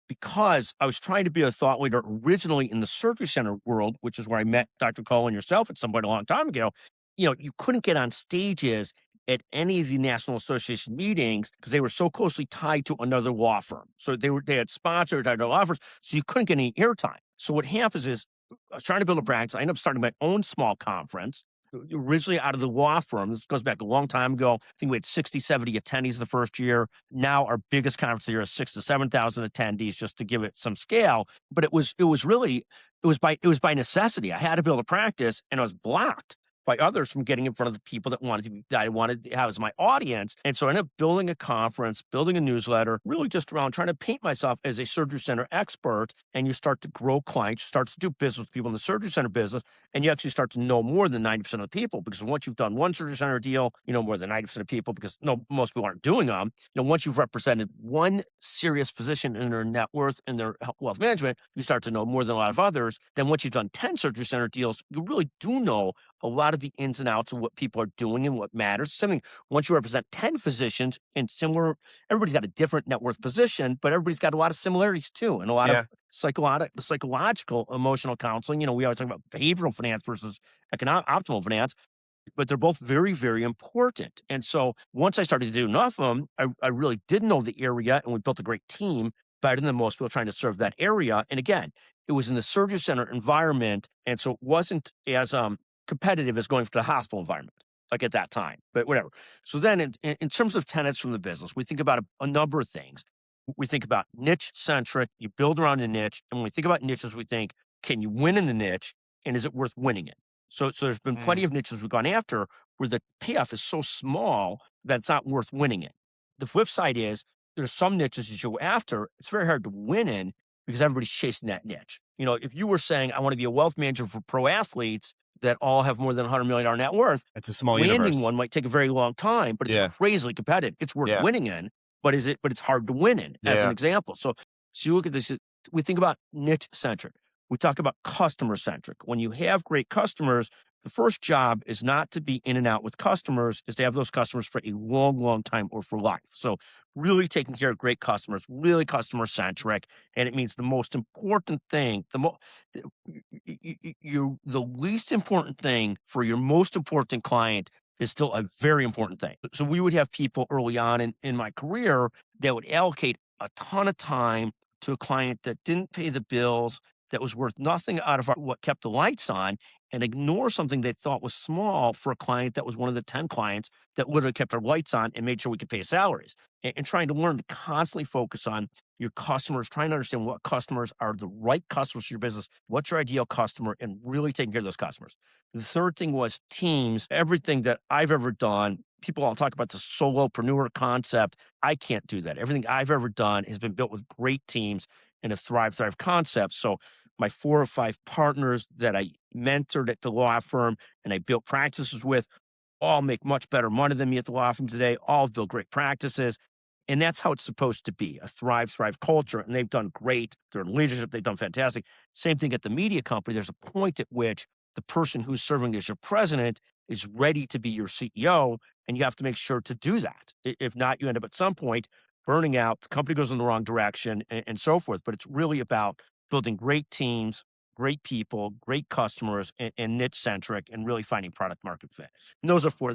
because I was trying to be a thought leader originally in the surgery center world, which is where I met Dr. Cole and yourself at some point a long time ago. You couldn't get on stages at any of the National Association meetings because they were so closely tied to another law firm. So they had sponsored other law firms, so you couldn't get any airtime. So what happens is I was trying to build a practice. I ended up starting my own small conference, originally out of the law firm. This goes back a long time ago. I think we had 60, 70 attendees the first year. Now our biggest conference here is 6,000 to 7,000 attendees, just to give it some scale. But it was by necessity. I had to build a practice, and I was blocked. by others from getting in front of the people that I wanted to have as my audience. And so I ended up building a conference, building a newsletter, really just around trying to paint myself as a surgery center expert. And you start to grow clients, you start to do business with people in the surgery center business, and you actually start to know more than 90% of the people, because once you've done one surgery center deal, you know more than 90% of people, because most people aren't doing them. Once you've represented one serious physician in their net worth and their wealth management, you start to know more than a lot of others. Then once you've done 10 surgery center deals, you really do know a lot of the ins and outs of what people are doing and what matters. Something once you represent 10 physicians and similar, everybody's got a different net worth position, but everybody's got a lot of similarities too, and a lot of psychological, emotional counseling. We always talk about behavioral finance versus optimal finance, but they're both very, very important. And so once I started to do enough of them, I really did know the area, and we built a great team, better than most people trying to serve that area. And again, it was in the surgery center environment, and so it wasn't as competitive as going to the hospital environment, like at that time, but whatever. So then in terms of tenets from the business, we think about a number of things. We think about niche centric, you build around a niche. And when we think about niches, we think, can you win in the niche, and is it worth winning it? So there's been plenty of niches we've gone after where the payoff is so small that it's not worth winning it. The flip side is there's some niches you go after, it's very hard to win in because everybody's chasing that niche. If you were saying, I want to be a wealth manager for pro athletes that all have more than $100 million net worth, It's a small landing universe. one might take a very long time, but it's crazily competitive. It's worth winning in, but it's hard to win in, as an example. So you look at this, we think about niche centric. We talk about customer centric. When you have great customers, the first job is not to be in and out with customers, is to have those customers for a long, long time or for life. So really taking care of great customers, really customer centric. And it means the most important thing, the least important thing for your most important client is still a very important thing. So we would have people early on in my career that would allocate a ton of time to a client that didn't pay the bills, that was worth nothing out of what kept the lights on, and ignore something they thought was small for a client that was one of the 10 clients that literally kept our lights on and made sure we could pay salaries. And trying to learn to constantly focus on your customers, trying to understand what customers are the right customers for your business, what's your ideal customer, and really taking care of those customers. The third thing was teams. Everything that I've ever done, people all talk about the solopreneur concept. I can't do that. Everything I've ever done has been built with great teams and a thrive concept. So my 4 or 5 partners that I mentored at the law firm and I built practices with all make much better money than me at the law firm today, all build great practices. And that's how it's supposed to be, a thrive culture. And they've done great. They're in leadership. They've done fantastic. Same thing at the media company. There's a point at which the person who's serving as your president is ready to be your CEO, and you have to make sure to do that. If not, you end up at some point burning out, the company goes in the wrong direction, and so forth. But it's really about building great teams, great people, great customers, and niche-centric, and really finding product market fit. And those are 4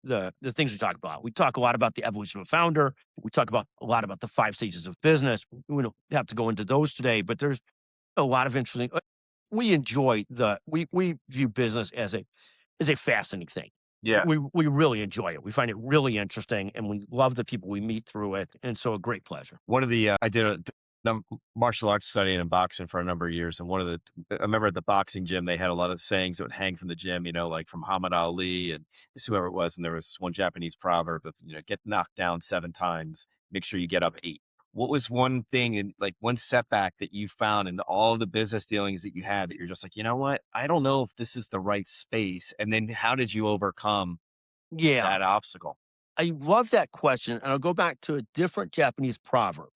the things we talk about. We talk a lot about the evolution of a founder. We talk a lot about the 5 stages of business. We don't have to go into those today, but there's a lot of interesting. We enjoy we view business as a fascinating thing. Yeah. We really enjoy it. We find it really interesting, and we love the people we meet through it. And so a great pleasure. One of the, I did a martial arts study and boxing for a number of years. And I remember at the boxing gym, they had a lot of sayings that would hang from the gym, like from Muhammad Ali and just whoever it was. And there was this one Japanese proverb of, get knocked down 7 times, make sure you get up 8. What was one thing and like one setback that you found in all the business dealings that you had that you're just like, you know what? I don't know if this is the right space. And then how did you overcome that obstacle? I love that question. And I'll go back to a different Japanese proverb.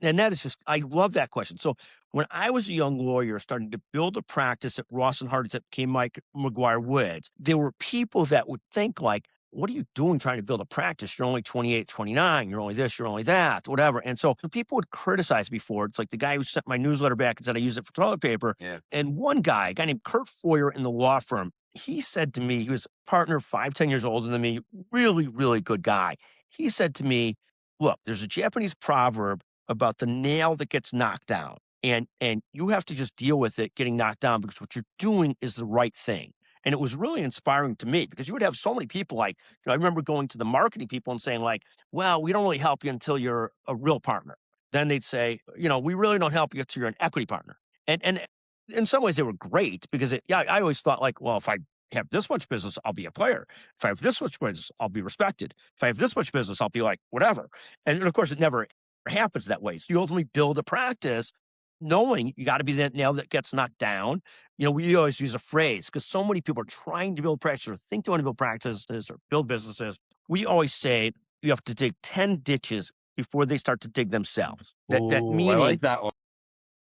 And that is I love that question. So when I was a young lawyer starting to build a practice at Ross and Hardy's that became McGuireWoods, there were people that would think like, what are you doing trying to build a practice? You're only 28, 29. You're only this, you're only that, whatever. And so people would criticize me for it. It's like the guy who sent my newsletter back and said I use it for toilet paper. Yeah. And one guy, a guy named Kurt Foyer in the law firm, he said to me, he was a partner 5, 10 years older than me, really, really good guy. He said to me, look, there's a Japanese proverb about the nail that gets knocked down. And you have to just deal with it getting knocked down because what you're doing is the right thing. And it was really inspiring to me because you would have so many people like, I remember going to the marketing people and saying like, well, we don't really help you until you're a real partner. Then they'd say, we really don't help you until you're an equity partner. And in some ways they were great because I always thought like, well, if I have this much business, I'll be a player. If I have this much business, I'll be respected. If I have this much business, I'll be like whatever. And of course, it never happens that way. So you ultimately build a practice knowing you got to be that nail that gets knocked down. We always use a phrase because so many people are trying to build practice or think they want to build practices or build businesses. We always say you have to dig 10 ditches before they start to dig themselves. That meaning, I like that one.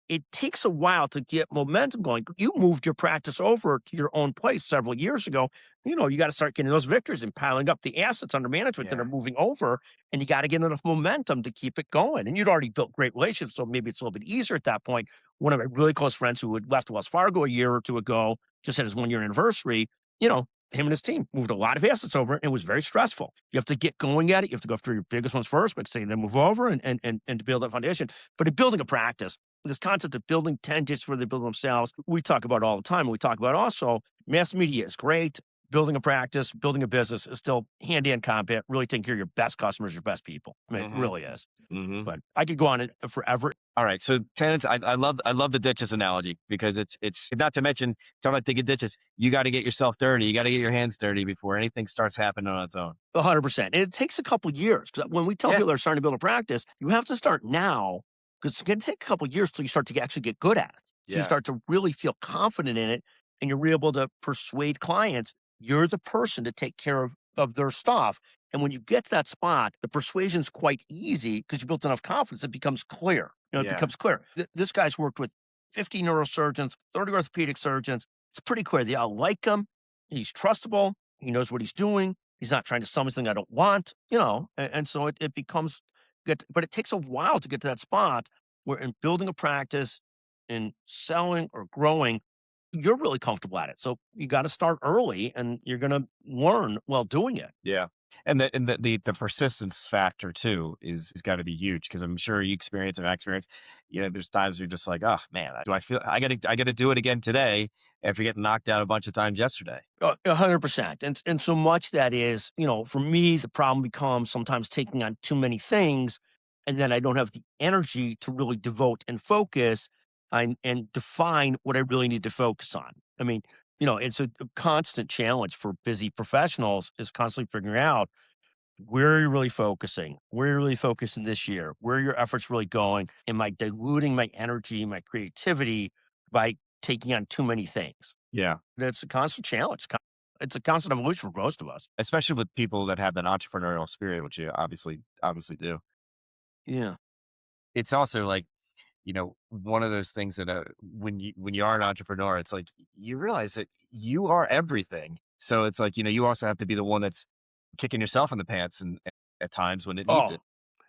it takes a while to get momentum going. You moved your practice over to your own place several years ago. You got to start getting those victories and piling up the assets under management that are moving over, and you got to get enough momentum to keep it going. And you'd already built great relationships, so maybe it's a little bit easier at that point. One of my really close friends who had left Wells Fargo a year or two ago, just had his 1-year anniversary, him and his team moved a lot of assets over, and it was very stressful. You have to get going at it. You have to go through your biggest ones first, but then move over and to build that foundation. But in building a practice, this concept of building 10 ditches before they build themselves, we talk about all the time. We talk about also mass media is great. Building a practice, building a business is still hand-in-hand combat, really taking care of your best customers, your best people. I mean, it really is. But I could go on it forever. All right. So tenants, I love the ditches analogy because it's not to mention talking about digging ditches. You got to get yourself dirty. You got to get your hands dirty before anything starts happening on its own. 100%. And it takes a couple of years. Because when we tell people they're starting to build a practice, you have to start now because it's going to take a couple of years till you start to actually get good at it. So you start to really feel confident in it, and you're able to persuade clients you're the person to take care of their stuff. And when you get to that spot, the persuasion's quite easy because you built enough confidence. It becomes clear. It becomes clear. This guy's worked with 50 neurosurgeons, 30 orthopedic surgeons. It's pretty clear. They all like him. He's trustable. He knows what he's doing. He's not trying to sell me something I don't want, and so it becomes good. But it takes a while to get to that spot where in building a practice, in selling or growing, you're really comfortable at it. So you got to start early and you're going to learn while doing it. Yeah. And the persistence factor too is got to be huge because I'm sure you experience and I experience, there's times you're just like, oh man, do I feel I got to do it again today after getting knocked out a bunch of times yesterday. 100%. And so much that is, for me, the problem becomes sometimes taking on too many things and then I don't have the energy to really devote and focus and define what I really need to focus on. I mean, it's a constant challenge for busy professionals is constantly figuring out where you're really focusing, where you're really focusing this year, where your efforts really going. Am I diluting my energy, my creativity by taking on too many things? Yeah. It's a constant challenge. It's a constant evolution for most of us. Especially with people that have that entrepreneurial spirit, which you obviously do. Yeah. It's also like, one of those things that when you are an entrepreneur, it's like you realize that you are everything. So it's like, you also have to be the one that's kicking yourself in the pants and at times when it needs it.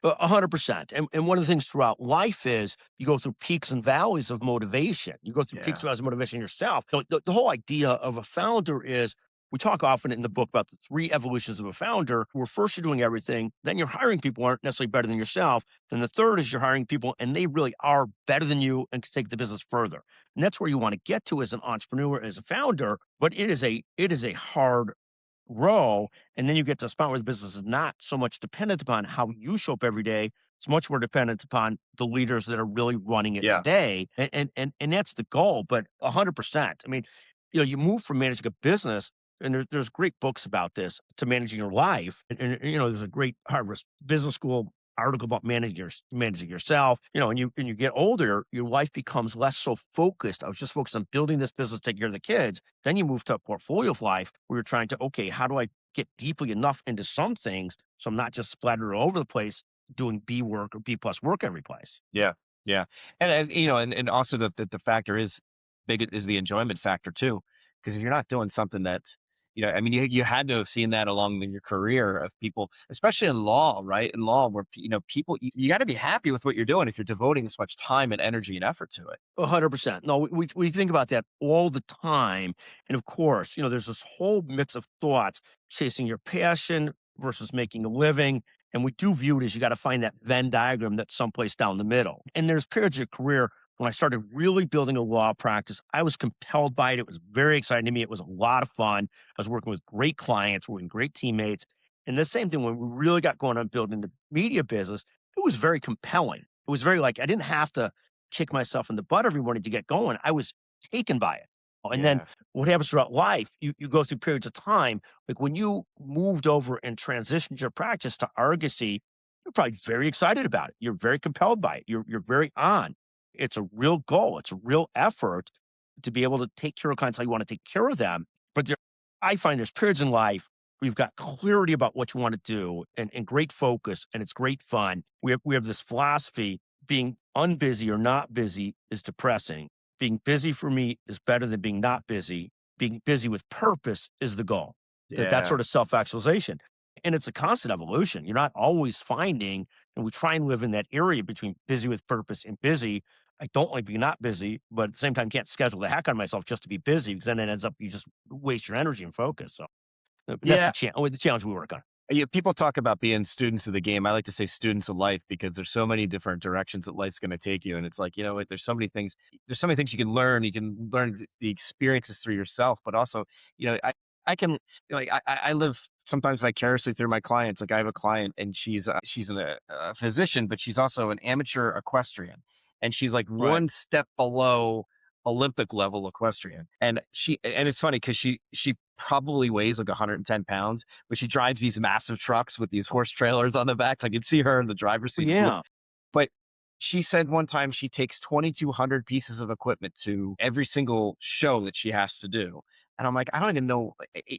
100%. And one of the things throughout life is you go through peaks and valleys of motivation. You go through peaks and valleys of motivation yourself. The whole idea of a founder is we talk often in the book about the 3 evolutions of a founder, where first you're doing everything, then you're hiring people who aren't necessarily better than yourself. Then the third is you're hiring people and they really are better than you and can take the business further. And that's where you want to get to as an entrepreneur, as a founder. But it is a hard row. And then you get to a spot where the business is not so much dependent upon how you show up every day. It's much more dependent upon the leaders that are really running it today. And that's the goal. But 100%. I mean, you move from managing a business, and there's great books about this, to managing your life. And there's a great Harvard Business School article about managing yourself. And you get older, your life becomes less so focused. I was just focused on building this business, taking care of the kids. Then you move to a portfolio of life where you're trying to, okay, how do I get deeply enough into some things so I'm not just splattered all over the place doing B work or B plus work every place. Yeah. Yeah. And also the factor is big is the enjoyment factor too. Because if you're not doing something that, you had to have seen that along your career of people, especially in law, right? In law, where, people, you got to be happy with what you're doing if you're devoting this much time and energy and effort to it. 100%. No, we think about that all the time. And of course, there's this whole mix of thoughts, chasing your passion versus making a living. And we do view it as you got to find that Venn diagram that's someplace down the middle. And there's periods of your career when I started really building a law practice, I was compelled by it. It was very exciting to me. It was a lot of fun. I was working with great clients, working with great teammates. And the same thing when we really got going on building the media business, it was very compelling. It was very I didn't have to kick myself in the butt every morning to get going. I was taken by it. And then Yeah. what happens throughout life, you go through periods of time. Like when you moved over and transitioned your practice to Argosy, you're probably very excited about it. You're very compelled by it. You're very on. It's a real goal. It's a real effort to be able to take care of clients how you want to take care of them. But I find there's periods in life where you've got clarity about what you want to do and great focus, and it's great fun. We have this philosophy: being unbusy or not busy is depressing. Being busy for me is better than being not busy. Being busy with purpose is the goal. That Yeah. sort of self-actualization. And it's a constant evolution. You're not always finding, and we try and live in that area between busy with purpose and busy. I don't like being not busy, but at the same time, can't schedule the heck out of myself just to be busy, because then it ends up you just waste your energy and focus. So that's Yeah. the challenge we work on. Yeah, people talk about being students of the game. I like to say students of life because there's so many different directions that life's going to take you. And it's like, what, there's so many things you can learn. You can learn the experiences through yourself, but also, I can, like, I live sometimes vicariously through my clients. Like I have a client and she's a physician, but she's also an amateur equestrian. And she's like Right. one step below Olympic level equestrian. And it's funny because she probably weighs like 110 pounds, but she drives these massive trucks with these horse trailers on the back. Like you'd see her in the driver's seat. Yeah. But she said one time she takes 2,200 pieces of equipment to every single show that she has to do. And I'm like, I don't even know,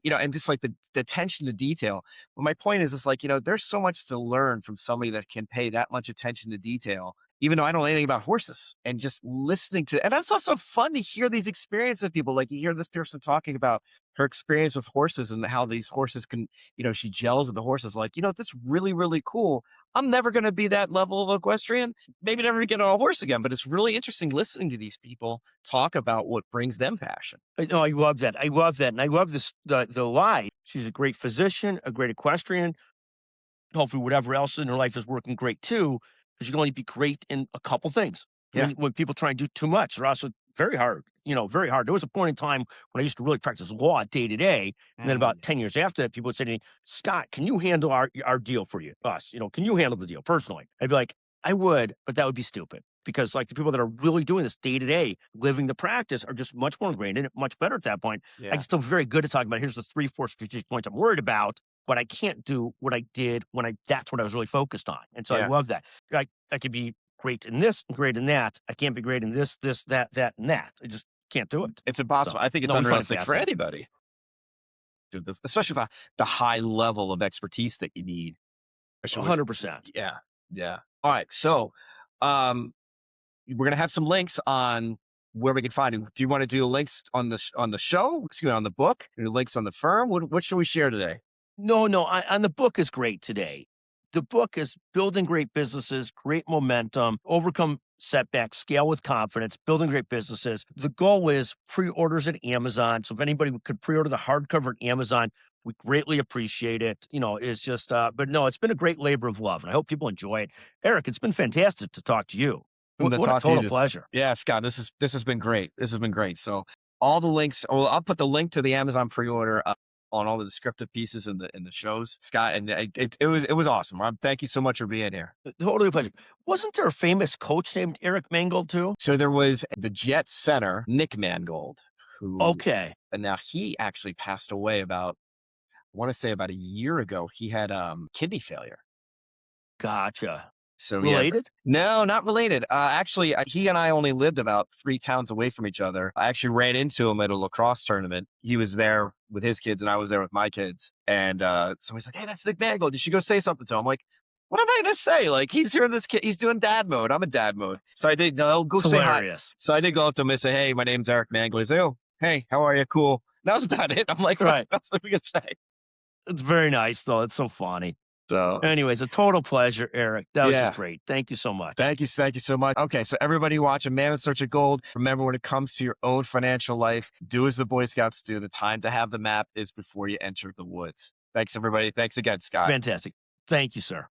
and just like the attention to detail. But my point is, it's like, there's so much to learn from somebody that can pay that much attention to detail, even though I don't know anything about horses, and just listening to, and it's also fun to hear these experiences of people. Like you hear this person talking about her experience with horses and how these horses can, she gels with the horses. Like, that's really, really cool. I'm never going to be that level of equestrian, maybe never get on a horse again, but it's really interesting listening to these people talk about what brings them passion. No, I love that. I love that. And I love this, the lie. She's a great physician, a great equestrian. Hopefully whatever else in her life is working great too, because you can only be great in a couple things. Yeah. When people try and do too much, they're also very hard, very hard. There was a point in time when I used to really practice law day to day. And then about 10 years after that, people would say to me, Scott, can you handle our deal for us? Can you handle the deal personally? I'd be like, I would, but that would be stupid. Because like the people that are really doing this day to day, living the practice, are just much more ingrained in it, much better at that point. Yeah. I can still be very good at talking about, here's the 3-4 strategic points I'm worried about, but I can't do what I did that's what I was really focused on. And so I love that. I could be great in this and great in that. I can't be great in this, that, and that. I just can't do it. It's impossible. I think it's unrealistic for anybody. Do this, especially the high level of expertise that you need. 100%. Yeah. Yeah. All right. So, we're going to have some links on where we can find it. Do you want to do links on the show? Excuse me, on the book? Links on the firm? What should we share today? No. On the book is great today. The book is Building Great Businesses, Great Momentum, Overcome Setbacks, Scale with Confidence, Building Great Businesses. The goal is pre-orders at Amazon. So if anybody could pre-order the hardcover at Amazon, we greatly appreciate it. It's just, but no, it's been a great labor of love, and I hope people enjoy it. Eric, it's been fantastic to talk to you. What a total pleasure. Yeah, Scott, this has been great. This has been great. So all the links, I'll put the link to the Amazon pre-order on all the descriptive pieces in the shows, Scott, and it was awesome. Thank you so much for being here. Totally a pleasure. Wasn't there a famous coach named Eric Mangold too? So there was the Jet center, Nick Mangold, who and now he actually passed away about a year ago. He had kidney failure. Gotcha. So related? No, not related. Actually, he and I only lived about 3 towns away from each other. I actually ran into him at a lacrosse tournament. He was there with his kids, and I was there with my kids. And somebody's like, "Hey, that's Nick Mangold. You should go say something to him." I'm like, "What am I going to say? Like, he's here. This kid, he's doing dad mode. I'm in dad mode." So I did. Go say hi. So I did go up to him and say, "Hey, my name's Eric Mangold." He said, "Oh, hey, how are you? Cool." That was about it. I'm like, "Right, that's what we can say." It's very nice, though. It's so funny. So anyways, a total pleasure, Eric. That was just great. Thank you so much. Thank you so much. Okay, so everybody watch A Man in Search of Gold. Remember, when it comes to your own financial life, do as the Boy Scouts do. The time to have the map is before you enter the woods. Thanks, everybody. Thanks again, Scott. Fantastic. Thank you, sir.